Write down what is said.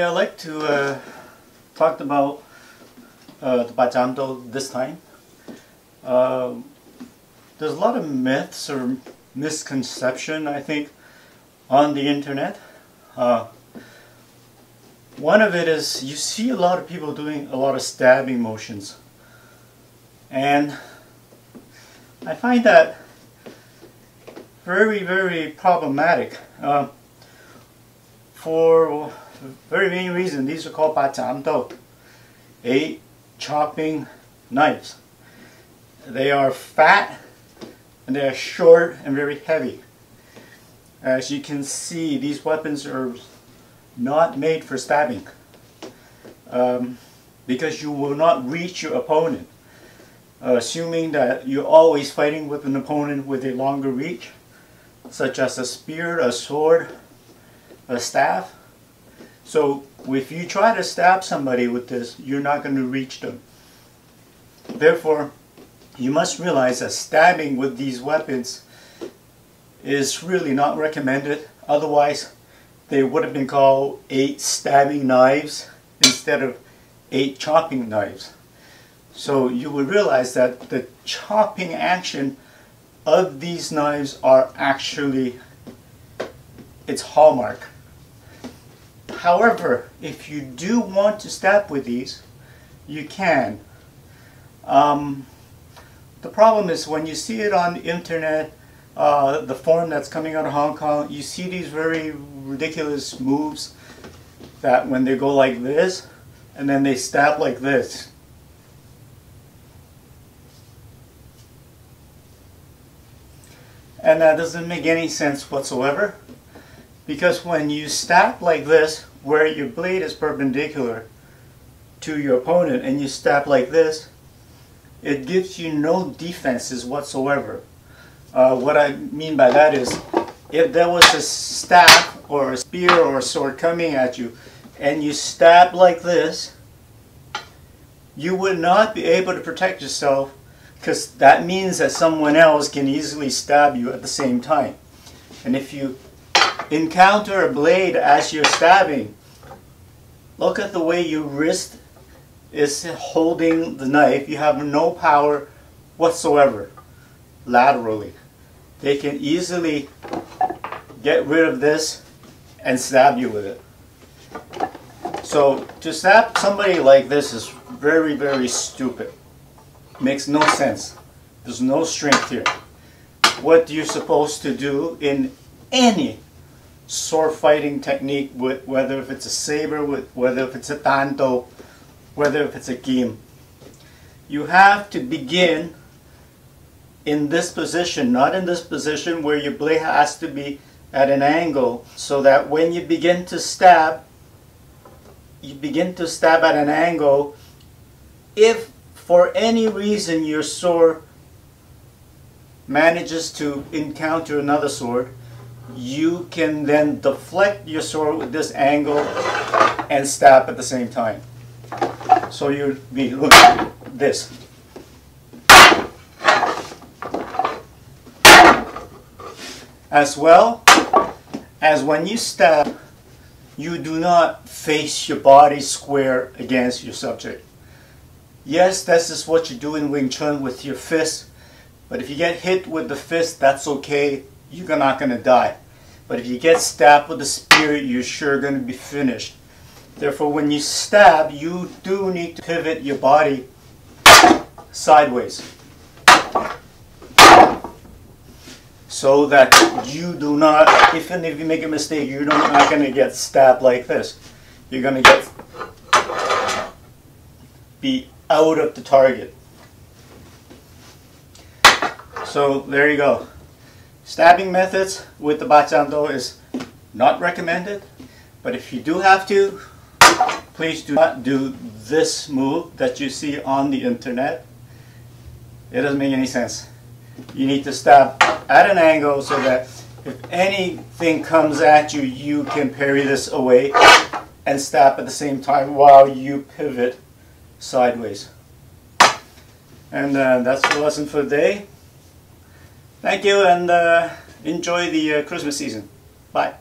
I like to talk about the Bart Cham Dao this time. There's a lot of myths or misconception, I think, on the internet. One of it is you see a lot of people doing a lot of stabbing motions, and I find that very problematic. For very main reason, these are called Bart Cham Dao, 8 chopping knives. They are fat and they are short and very heavy. As you can see, these weapons are not made for stabbing, because you will not reach your opponent. Assuming that you're always fighting with an opponent with a longer reach, such as a spear, a sword, a staff. So if you try to stab somebody with this, you're not going to reach them. Therefore, you must realize that stabbing with these weapons is really not recommended. Otherwise, they would have been called 8 stabbing knives instead of 8 chopping knives. So you will realize that the chopping action of these knives are actually its hallmark. However, if you do want to stab with these, you can. The problem is when you see it on the internet, the forum that's coming out of Hong Kong, you see these very ridiculous moves that when they go like this and then they stab like this. And that doesn't make any sense whatsoever, because when you stab like this, where your blade is perpendicular to your opponent, and you stab like this, it gives you no defenses whatsoever. What I mean by that is, if there was a staff or a spear or a sword coming at you, and you stab like this, you would not be able to protect yourself, because that means that someone else can easily stab you at the same time. And if you encounter a blade as you're stabbing, look at the way your wrist is holding the knife. You have no power whatsoever laterally. They can easily get rid of this and stab you with it. So to stab somebody like this is very stupid. Makes no sense. There's no strength here. What you're supposed to do in any sword fighting technique, whether if it's a saber, whether if it's a tanto, whether if it's a game, you have to begin in this position, not in this position where your blade has to be at an angle, so that when you begin to stab, you begin to stab at an angle. If for any reason your sword manages to encounter another sword, you can then deflect your sword with this angle and stab at the same time. So you'll be looking at this. As well as when you stab, you do not face your body square against your subject. Yes, this is what you do in Wing Chun with your fist, but if you get hit with the fist, that's okay, you're not going to die. But if you get stabbed with the spear, you're sure going to be finished. Therefore, when you stab, you do need to pivot your body sideways, so that you do not, even if you make a mistake, you're not going to get stabbed like this. You're going to be out of the target. So there you go. Stabbing methods with the Bart Cham Dao is not recommended, but if you do have to, please do not do this move that you see on the internet. It doesn't make any sense. You need to stab at an angle so that if anything comes at you, you can parry this away and stab at the same time while you pivot sideways. And that's the lesson for the day. Thank you, and enjoy the Christmas season. Bye.